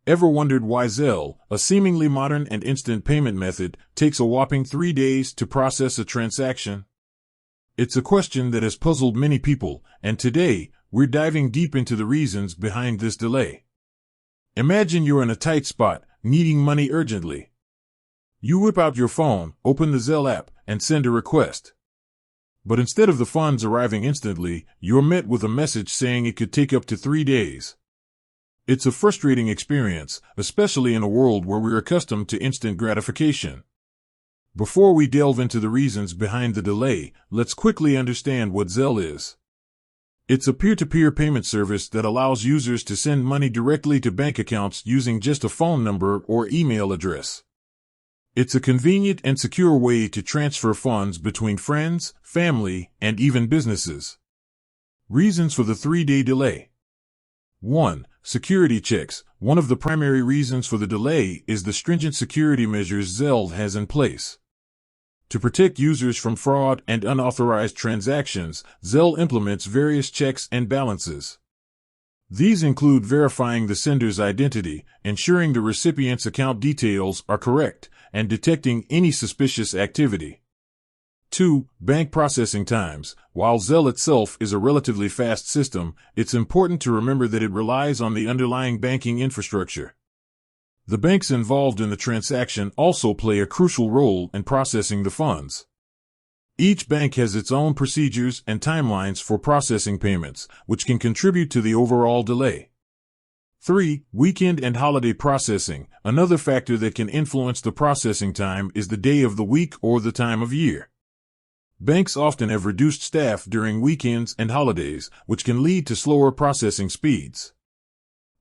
Ever wondered why Zelle, a seemingly modern and instant payment method, takes a whopping 3 days to process a transaction? It's a question that has puzzled many people, and today, we're diving deep into the reasons behind this delay. Imagine you're in a tight spot, needing money urgently. You whip out your phone, open the Zelle app, and send a request. But instead of the funds arriving instantly, you're met with a message saying it could take up to 3 days. It's a frustrating experience, especially in a world where we're accustomed to instant gratification. Before we delve into the reasons behind the delay, let's quickly understand what Zelle is. It's a peer-to-peer payment service that allows users to send money directly to bank accounts using just a phone number or email address. It's a convenient and secure way to transfer funds between friends, family, and even businesses. Reasons for the 3-day delay. 1. Security checks. One of the primary reasons for the delay is the stringent security measures Zelle has in place. To protect users from fraud and unauthorized transactions, Zelle implements various checks and balances. These include verifying the sender's identity, ensuring the recipient's account details are correct, and detecting any suspicious activity. 2. Bank processing times. While Zelle itself is a relatively fast system, it's important to remember that it relies on the underlying banking infrastructure. The banks involved in the transaction also play a crucial role in processing the funds. Each bank has its own procedures and timelines for processing payments, which can contribute to the overall delay. 3. Weekend and holiday processing. Another factor that can influence the processing time is the day of the week or the time of year. Banks often have reduced staff during weekends and holidays, which can lead to slower processing speeds.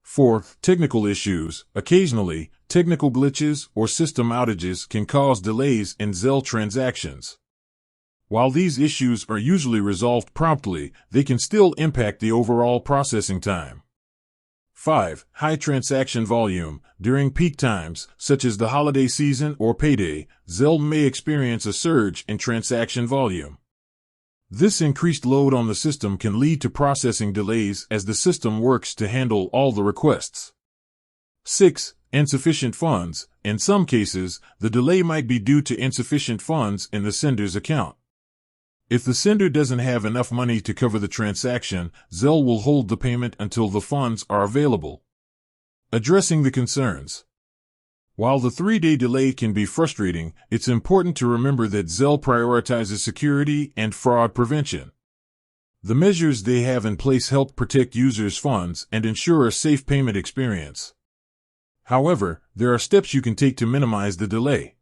4. Technical issues. Occasionally, technical glitches or system outages can cause delays in Zelle transactions. While these issues are usually resolved promptly, they can still impact the overall processing time. 5. High transaction volume. During peak times, such as the holiday season or payday, Zelle may experience a surge in transaction volume. This increased load on the system can lead to processing delays as the system works to handle all the requests. 6. Insufficient funds. In some cases, the delay might be due to insufficient funds in the sender's account. If the sender doesn't have enough money to cover the transaction, Zelle will hold the payment until the funds are available. Addressing the concerns. While the 3-day delay can be frustrating, it's important to remember that Zelle prioritizes security and fraud prevention. The measures they have in place help protect users' funds and ensure a safe payment experience. However, there are steps you can take to minimize the delay.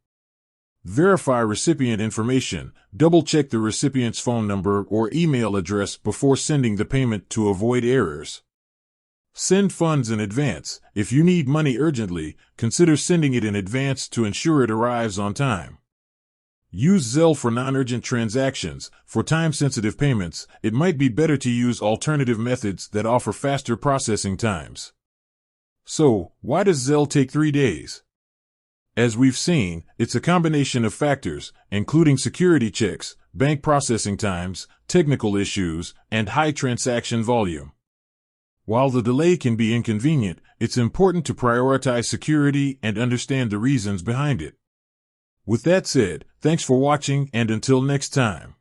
Verify recipient information. Double-check the recipient's phone number or email address before sending the payment to avoid errors. Send funds in advance. If you need money urgently, consider sending it in advance to ensure it arrives on time. Use Zelle for non-urgent transactions. For time-sensitive payments, it might be better to use alternative methods that offer faster processing times. So, why does Zelle take 3 days? As we've seen, it's a combination of factors, including security checks, bank processing times, technical issues, and high transaction volume. While the delay can be inconvenient, it's important to prioritize security and understand the reasons behind it. With that said, thanks for watching, and until next time.